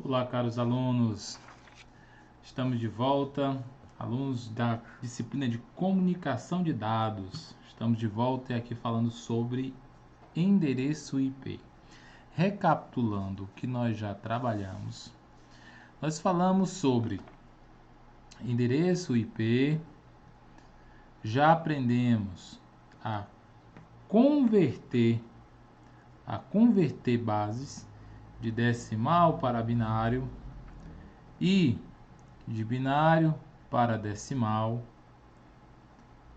Olá, caros alunos, estamos de volta, alunos da disciplina de comunicação de dados. Estamos de volta aqui falando sobre endereço IP. Recapitulando o que nós já trabalhamos, nós falamos sobre endereço IP, já aprendemos a converter bases de decimal para binário e de binário para decimal.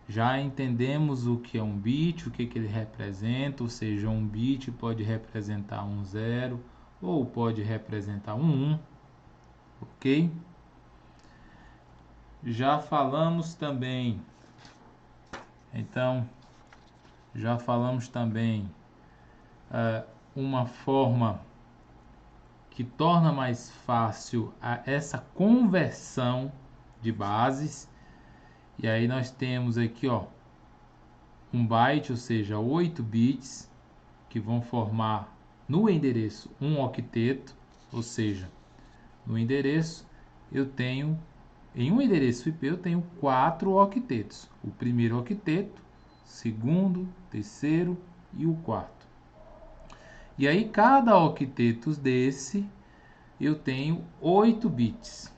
Já entendemos o que é um bit, o que ele representa, ou seja, um bit pode representar um 0 ou pode representar um 1, ok? Já falamos também, uma forma que torna mais fácil essa conversão de bases. E aí nós temos aqui, um byte, ou seja, 8 bits, que vão formar no endereço um octeto, ou seja, no endereço em um endereço IP eu tenho 4 octetos. O primeiro octeto, segundo, terceiro e o quarto. E aí cada octeto desse eu tenho 8 bits.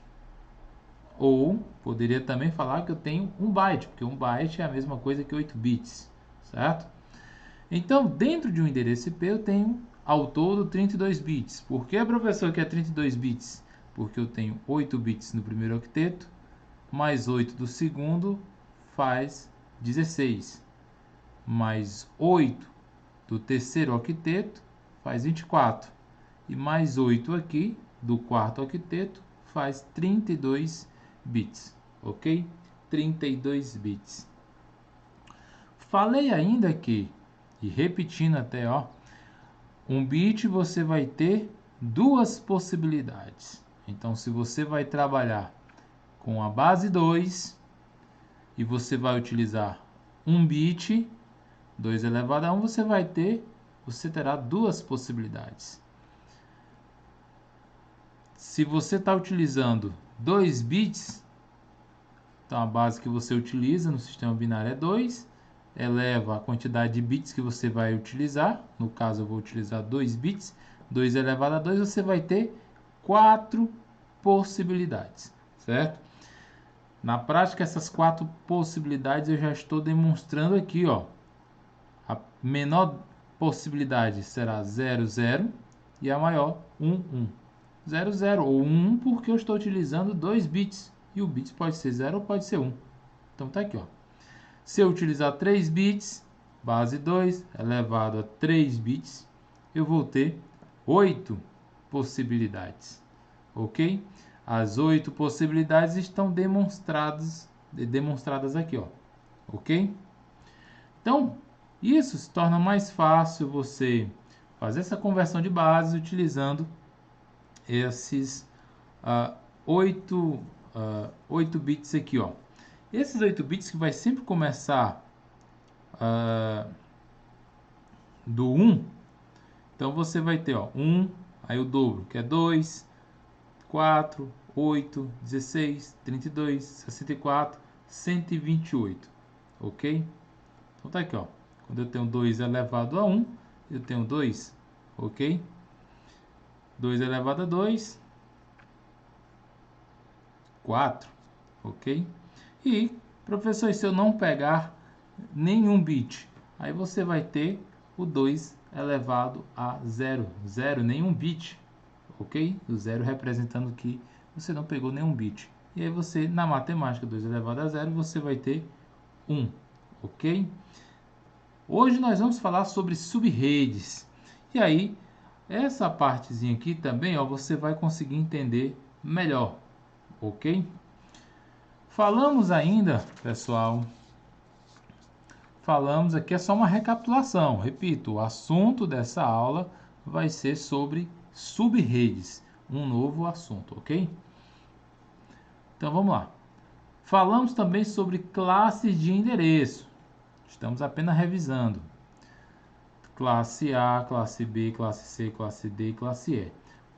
Ou poderia também falar que eu tenho um byte, porque um byte é a mesma coisa que 8 bits, certo? Então, dentro de um endereço IP eu tenho ao todo 32 bits. Por que, professor, que é 32 bits? Porque eu tenho 8 bits no primeiro octeto, mais 8 do segundo faz 16. Mais 8 do terceiro octeto faz 24. E mais 8 aqui do quarto octeto faz 32 bits, ok? 32 bits. Falei ainda que, e repetindo até, um bit você vai ter duas possibilidades. Então, se você vai trabalhar com a base 2 e você vai utilizar um bit, 2 elevado a 1, você terá duas possibilidades. Se você está utilizando 2 bits, então a base que você utiliza no sistema binário é 2, eleva a quantidade de bits que você vai utilizar, no caso eu vou utilizar 2 bits, 2 elevado a 2, você vai ter 4 possibilidades, certo? Na prática, essas 4 possibilidades eu já estou demonstrando aqui, A menor possibilidade será 0, 0 e a maior 1, 1. 0, 0 ou 1 porque eu estou utilizando 2 bits. E o bit pode ser 0 ou pode ser 1. Então tá aqui, Se eu utilizar 3 bits, base 2 elevado a 3 bits, eu vou ter 8 possibilidades. Ok? As 8 possibilidades estão demonstradas aqui, ok? Então, isso se torna mais fácil você fazer essa conversão de bases utilizando esses 8 bits aqui, Esses 8 bits que vai sempre começar do 1, então você vai ter 1, aí o dobro, que é 2, 4, 8, 16, 32, 64, 128, ok? Então tá aqui, quando eu tenho 2 elevado a 1, eu tenho 2, ok? 2 elevado a 2, 4, ok? E, professor, se eu não pegar nenhum bit, aí você vai ter o 2 elevado a 0, 0, nenhum bit, ok? O 0 representando que você não pegou nenhum bit. E aí você, na matemática, 2 elevado a 0, você vai ter 1, ok? Hoje nós vamos falar sobre subredes. E aí, essa partezinha aqui também, você vai conseguir entender melhor, ok? Falamos ainda, pessoal, aqui é só uma recapitulação. Repito, o assunto dessa aula vai ser sobre subredes, um novo assunto, ok? Então vamos lá. Falamos também sobre classes de endereço. Estamos apenas revisando. Classe A, classe B, classe C, classe D e classe E.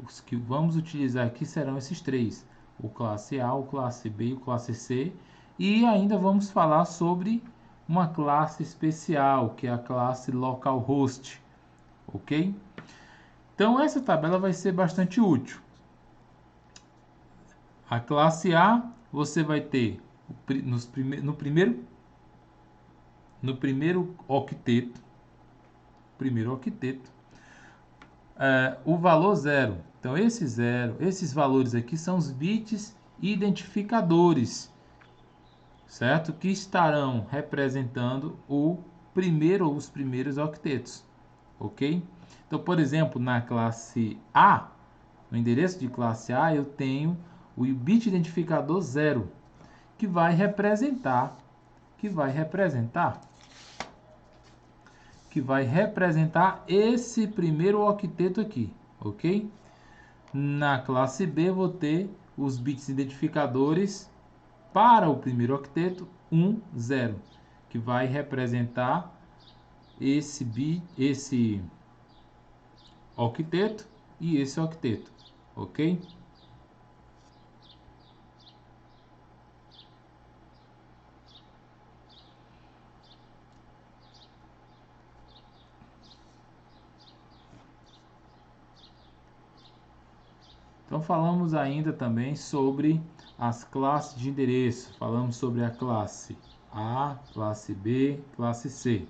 Os que vamos utilizar aqui serão esses três: o classe A, o classe B e o classe C. E ainda vamos falar sobre uma classe especial, que é a classe localhost, ok? Então essa tabela vai ser bastante útil. A classe A, você vai ter no primeiro octeto, o valor 0. Então esses valores aqui são os bits identificadores, certo? Que estarão representando o primeiro ou os primeiros octetos, ok? Então, por exemplo, na classe A, no endereço de classe A, eu tenho o bit identificador 0, que vai representar esse primeiro octeto aqui, ok? Na classe B, vou ter os bits identificadores para o primeiro octeto 1, 0, que vai representar esse octeto e esse octeto, ok? Então falamos ainda também sobre as classes de endereço. Falamos sobre a classe A, classe B, classe C,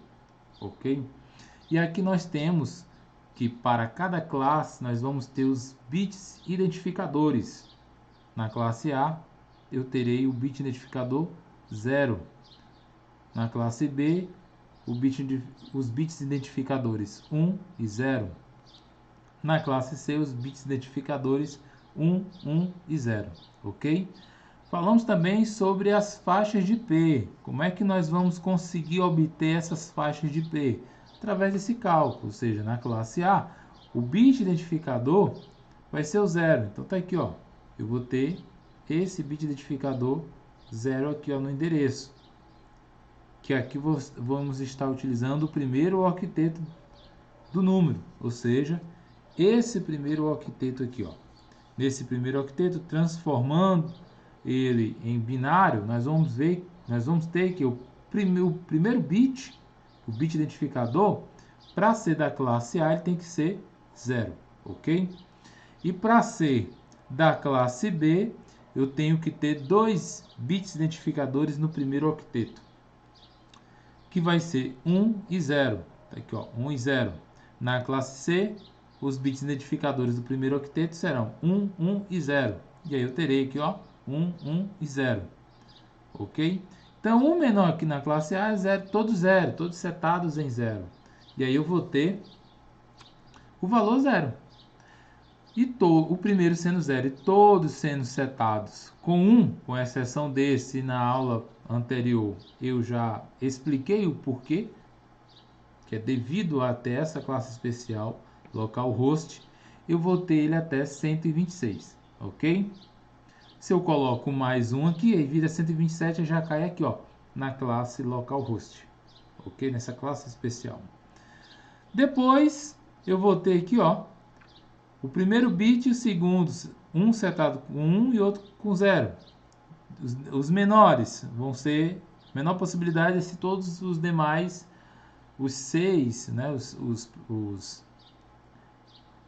ok? E aqui nós temos que para cada classe nós vamos ter os bits identificadores. Na classe A eu terei o bit identificador 0. Na classe B, os bits identificadores 1 e 0. Na classe C, os bits identificadores 1, 1 e 0, ok? Falamos também sobre as faixas de IP. Como é que nós vamos conseguir obter essas faixas de IP? Através desse cálculo, ou seja, na classe A, o bit identificador vai ser o 0. Então tá aqui, ó. Eu vou ter esse bit identificador 0 aqui, ó, no endereço. Que aqui vamos estar utilizando o primeiro octeto do número, ou seja, esse primeiro octeto aqui, ó. Nesse primeiro octeto, transformando ele em binário, nós vamos ter que o primeiro bit, o bit identificador, para ser da classe A, ele tem que ser 0, ok? E para ser da classe B, eu tenho que ter 2 bits identificadores no primeiro octeto, que vai ser 1 e 0. Tá aqui, ó, 1 e 0. Na classe C, os bits identificadores do primeiro octeto serão 1, 1 e 0. E aí eu terei aqui, ó, 1, 1 e 0. Ok? Então, o menor aqui na classe A é 0, todos setados em 0. E aí eu vou ter o valor 0. E o primeiro sendo 0 e todos sendo setados com 1, com exceção desse, na aula anterior eu já expliquei o porquê, que é devido a ter essa classe especial localhost, eu vou ter ele até 126, ok? Se eu coloco mais um aqui, aí vira 127 e já cai aqui, ó, na classe localhost, ok? Nessa classe especial. Depois eu vou ter aqui, ó, o primeiro bit e o segundo, um setado com 1 e outro com 0. Os menores vão ser, menor possibilidade é se todos os demais, os 6, né,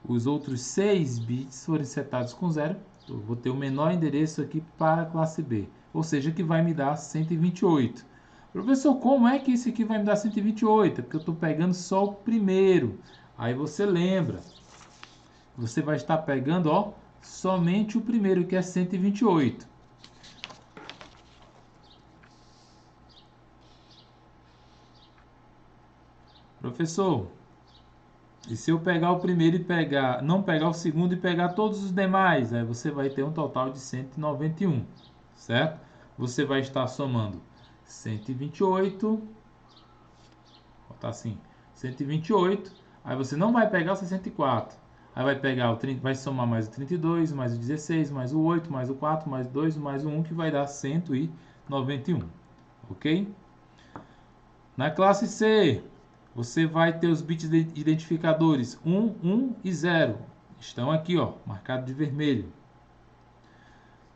os outros 6 bits forem setados com 0, eu vou ter o menor endereço aqui para a classe B, ou seja, que vai me dar 128. Professor, como é que isso aqui vai me dar 128? É porque eu estou pegando só o primeiro. Aí você lembra, você vai estar pegando, ó, somente o primeiro, que é 128. Professor, e se eu pegar o primeiro e não pegar o segundo e pegar todos os demais, aí você vai ter um total de 191, certo? Você vai estar somando 128, vou botar assim, 128, aí você não vai pegar o 64, aí vai pegar vai somar mais o 32, mais o 16, mais o 8, mais o 4, mais o 2, mais o 1, que vai dar 191, ok? Na classe C, você vai ter os bits identificadores 1, 1 e 0. estão aqui, ó, marcado de vermelho.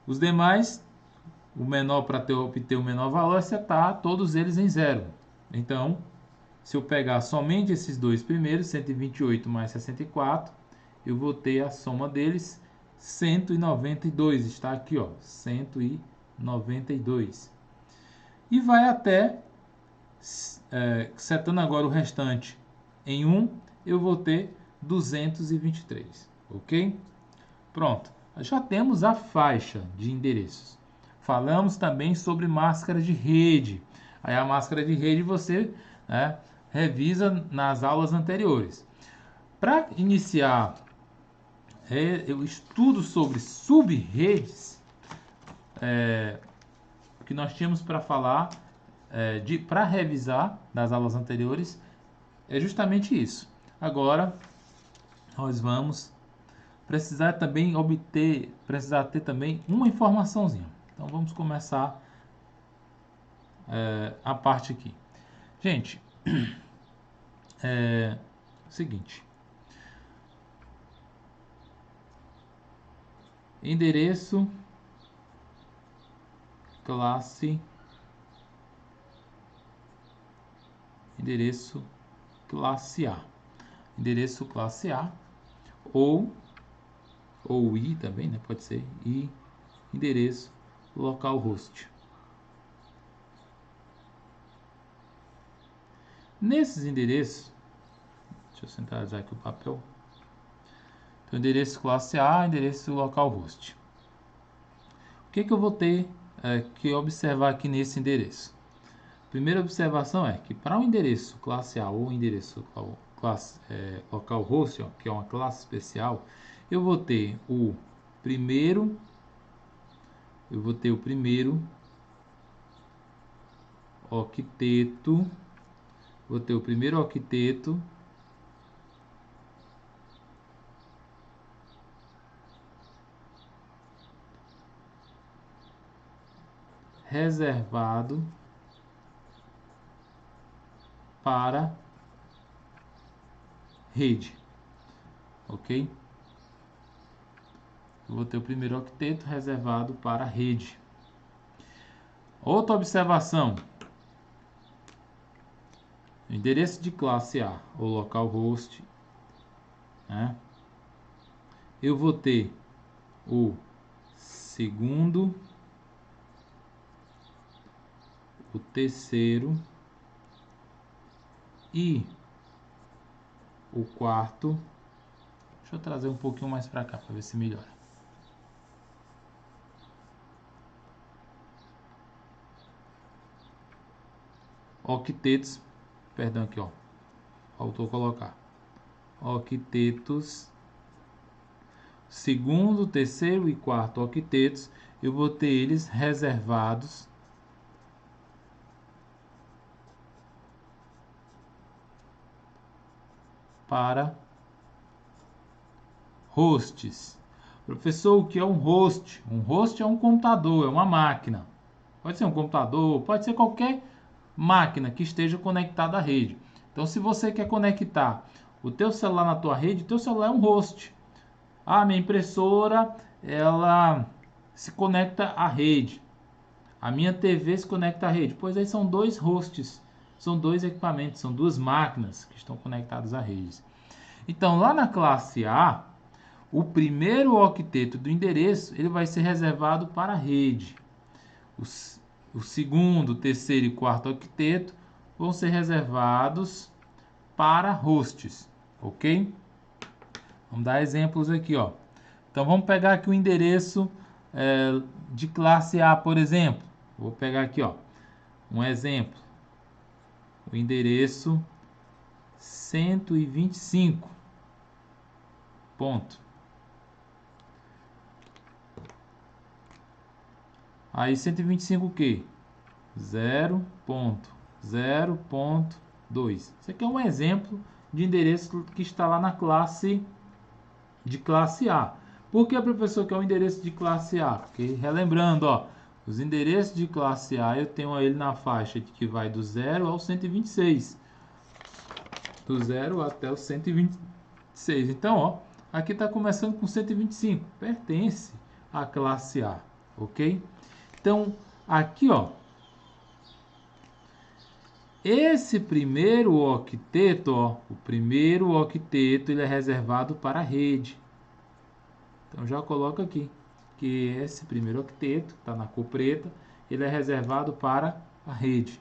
Os demais, o menor, para obter o menor valor, é setar todos eles em 0. Então, se eu pegar somente esses dois primeiros, 128 mais 64, eu vou ter a soma deles, 192. Está aqui, ó, 192. E vai até, setando agora o restante em 1, eu vou ter 223, ok? Pronto, já temos a faixa de endereços. Falamos também sobre máscara de rede. Aí a máscara de rede você, né, revisa nas aulas anteriores. Para iniciar o estudo sobre sub-redes, o que nós tínhamos para falar, para revisar das aulas anteriores, é justamente isso. Agora, nós vamos precisar ter também uma informaçãozinha. Então, vamos começar a parte aqui. Gente, seguinte. Endereço, classe, endereço classe A. Endereço classe A ou I também, né? Pode ser I, endereço localhost. Nesses endereços, deixa eu centralizar aqui o papel. Então, endereço classe A, endereço localhost. O que eu vou ter que observar aqui nesse endereço? Primeira observação é que para o endereço classe A ou endereço localhost, que é uma classe especial, eu vou ter o primeiro octeto, reservado para rede, ok? Eu vou ter o primeiro octeto reservado para rede. Outra observação: endereço de classe A ou localhost, né? Eu vou ter o segundo, o terceiro e o quarto. Deixa eu trazer um pouquinho mais para cá para ver se melhora. Octetos, perdão aqui, ó, faltou colocar. Octetos, segundo, terceiro e quarto octetos, eu vou ter eles reservados para hosts. Professor, o que é um host? Um host é um computador, é uma máquina. Pode ser um computador, pode ser qualquer máquina que esteja conectada à rede. Então, se você quer conectar o teu celular na tua rede, o teu celular é um host. Ah, minha impressora, ela se conecta à rede. A minha TV se conecta à rede. Pois aí são dois hosts, são dois equipamentos, são duas máquinas que estão conectadas à rede. Então, lá na classe A, o primeiro octeto do endereço ele vai ser reservado para a rede. O segundo, terceiro e quarto octeto vão ser reservados para hosts, ok? Vamos dar exemplos aqui, ó. Então vamos pegar aqui o endereço de classe A, por exemplo. Vou pegar aqui, ó, um exemplo. O endereço 125. Ponto. Aí 125 o quê? 0.0.2. Isso aqui é um exemplo de endereço que está lá na classe de classe A. Por que, professor, que é um endereço de classe A? Porque, relembrando, ó, os endereços de classe A eu tenho ele na faixa que vai do 0 ao 126. Do 0 até o 126. Então, ó, Aqui está começando com 125, pertence à classe A, ok? Então, aqui, ó, esse primeiro octeto, ó, o primeiro octeto, ele é reservado para a rede. Então, já coloco aqui que esse primeiro octeto, está na cor preta, ele é reservado para a rede.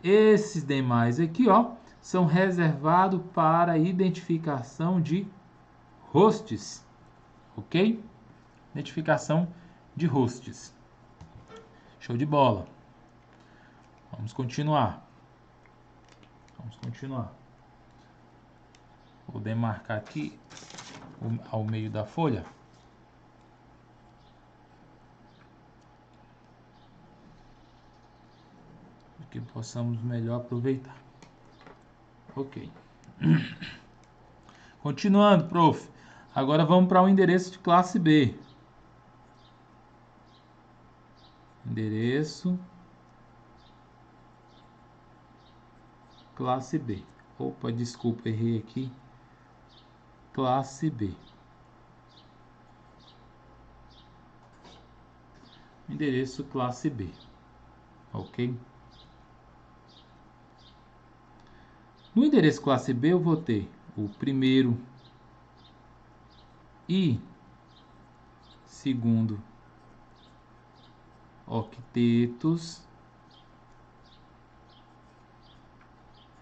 Esses demais aqui, ó, são reservados para identificação de hosts, ok? Identificação de hosts. Show de bola. Vamos continuar. Vou demarcar aqui ao meio da folha. Para que possamos melhor aproveitar. Ok. Continuando, prof. Agora vamos para o endereço de classe B. Endereço classe B. Opa, desculpa, errei aqui. Classe B. Endereço classe B. Ok? No endereço classe B eu vou ter o primeiro e segundo octetos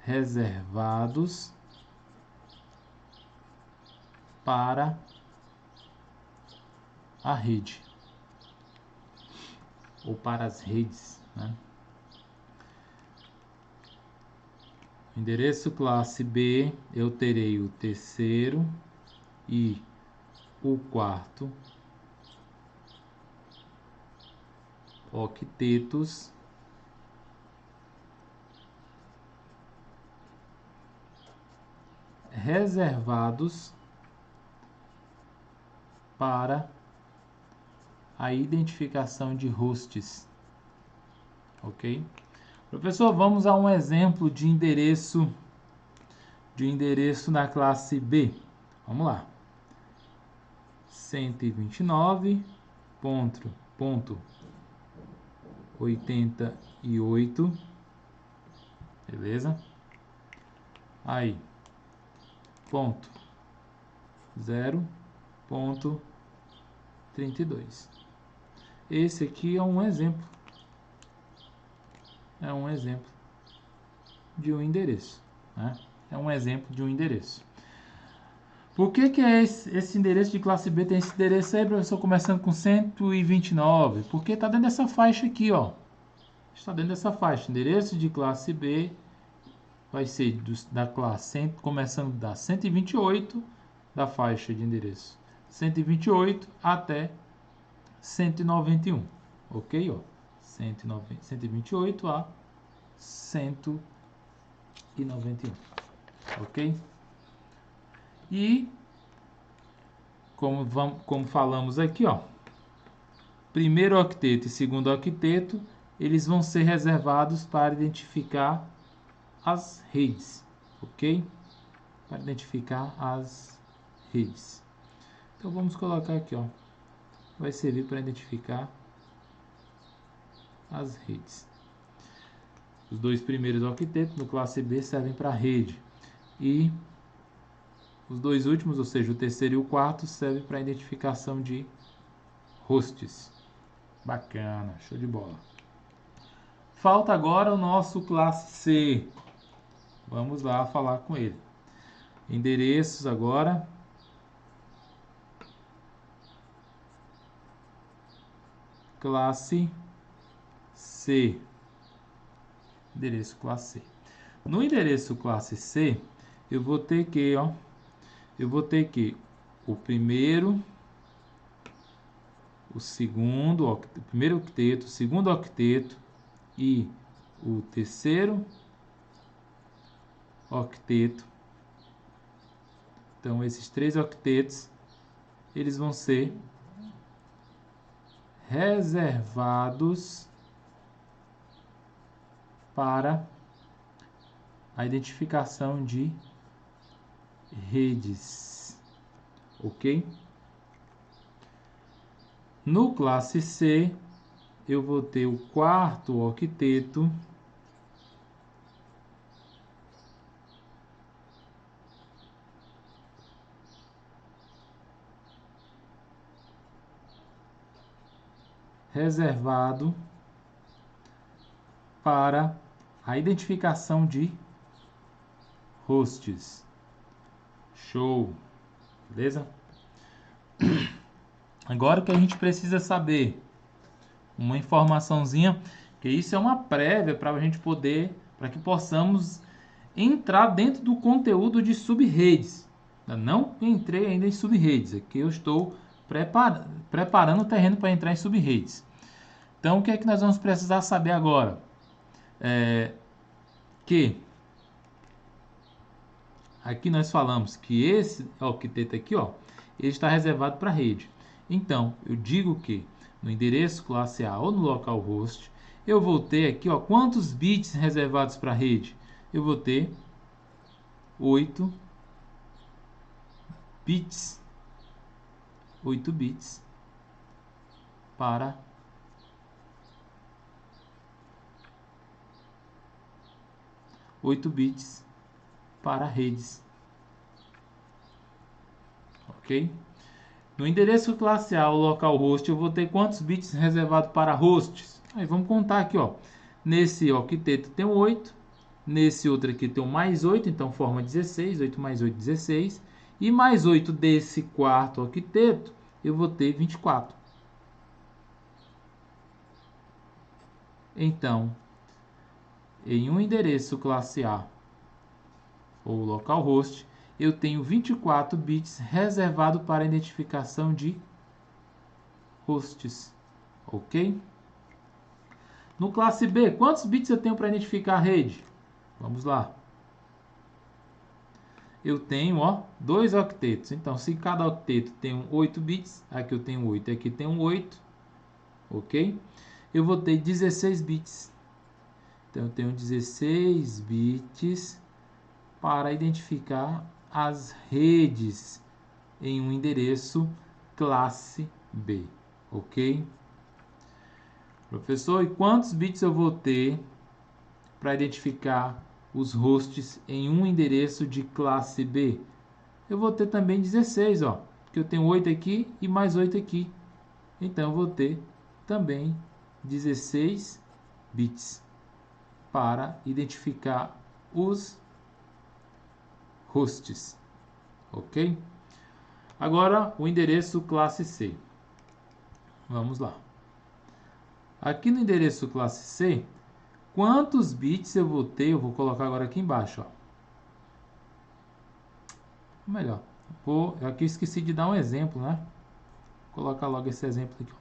reservados para a rede ou para as redes, né? Endereço classe B, eu terei o terceiro e o quarto octetos reservados para a identificação de hosts, ok? Professor, vamos a um exemplo de endereço na classe B. Vamos lá. 129.88, beleza? Aí, ponto 0.32. Esse aqui é um exemplo. É um exemplo de um endereço, né? É um exemplo de um endereço. Por que é esse endereço de classe B tem esse endereço aí, professor, começando com 129? Porque está dentro dessa faixa aqui, ó. Está dentro dessa faixa. Endereço de classe B vai ser da classe começando da 128 da faixa de endereço 128 até 191, ok? Ó, 128 a 191, ok? E como falamos aqui, ó, primeiro octeto e segundo octeto, eles vão ser reservados para identificar as redes, ok? Para identificar as redes. Então vamos colocar aqui, ó, vai servir para identificar as redes. Os dois primeiros octetos no classe B servem para rede e os dois últimos, ou seja, o terceiro e o quarto, servem para identificação de hosts. Bacana, show de bola. Falta agora o nosso classe C. Vamos lá falar com ele. Endereços agora. Classe C. Endereço classe C. No endereço classe C, eu vou ter que, ó, o primeiro, o segundo, o primeiro octeto, o segundo octeto e o terceiro octeto. Então, esses três octetos, eles vão ser reservados para a identificação de redes, ok? No classe C, eu vou ter o quarto octeto reservado para a identificação de hosts. Show, beleza? Agora o que a gente precisa saber, uma informaçãozinha, que isso é uma prévia para a gente poder, para que possamos entrar dentro do conteúdo de subredes. Eu não entrei ainda em subredes, aqui eu estou preparando o terreno para entrar em subredes. Então o que é que nós vamos precisar saber agora? Que aqui nós falamos que esse octeto aqui, ó, ele está reservado para a rede. Então, eu digo que no endereço classe A ou no localhost, eu vou ter aqui, ó, quantos bits reservados para a rede? Eu vou ter 8 bits. 8 bits para redes. Ok? No endereço classe A, o localhost, eu vou ter quantos bits reservados para hosts? Aí vamos contar aqui, ó. Nesse octeto tem 8, nesse outro aqui tem um mais 8, então forma 16, 8 mais 8, 16. E mais 8 desse quarto octeto, eu vou ter 24. Então, em um endereço classe A, ou localhost, eu tenho 24 bits reservado para identificação de hosts, ok? No classe B, quantos bits eu tenho para identificar a rede? Vamos lá. Eu tenho, ó, 2 octetos. Então, se cada octeto tem 8 bits, aqui eu tenho 8 e aqui tem 8, ok? Eu vou ter 16 bits. Então, eu tenho 16 bits para identificar as redes em um endereço classe B, ok? Professor, e quantos bits eu vou ter para identificar os hosts em um endereço de classe B? Eu vou ter também 16, ó, porque eu tenho 8 aqui e mais 8 aqui. Então eu vou ter também 16 bits para identificar os hosts, ok? Agora o endereço classe C. Vamos lá. Aqui no endereço classe C, quantos bits eu vou ter? Eu vou colocar agora aqui embaixo, ó. Melhor. Eu aqui esqueci de dar um exemplo, né? Vou colocar logo esse exemplo aqui.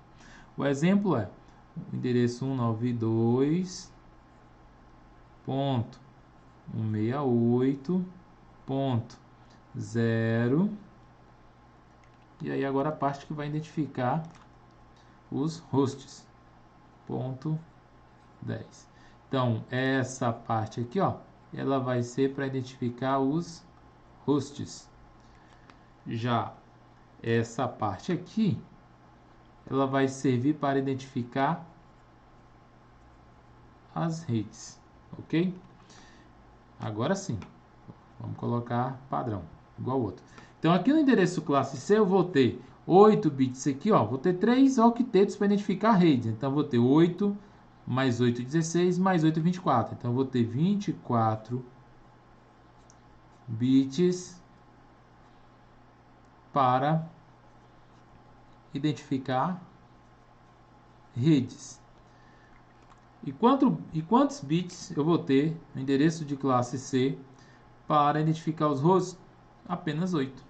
O exemplo é o endereço 192.168.0. E aí agora a parte que vai identificar os hosts. Ponto 10. Então, essa parte aqui, ó, ela vai ser para identificar os hosts. Já essa parte aqui, ela vai servir para identificar as redes, ok? Agora sim, vamos colocar padrão, igual ao outro. Então, aqui no endereço classe C, eu vou ter 8 bits aqui, ó, vou ter 3 octetos para identificar redes. Então, vou ter 8 mais 8, 16, mais 8, 24. Então, eu vou ter 24 bits para identificar redes. E quantos bits eu vou ter no endereço de classe C para identificar os hosts? Apenas 8.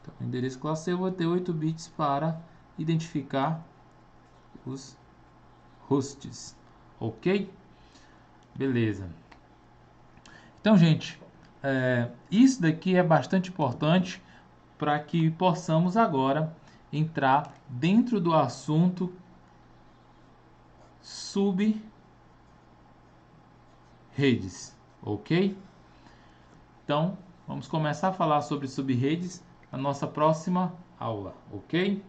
Então, no endereço classe C eu vou ter 8 bits para identificar os hosts. Ok? Beleza. Então, gente, isso daqui é bastante importante para que possamos agora entrar dentro do assunto subredes, ok? Então, Vamos começar a falar sobre subredes na nossa próxima aula, ok?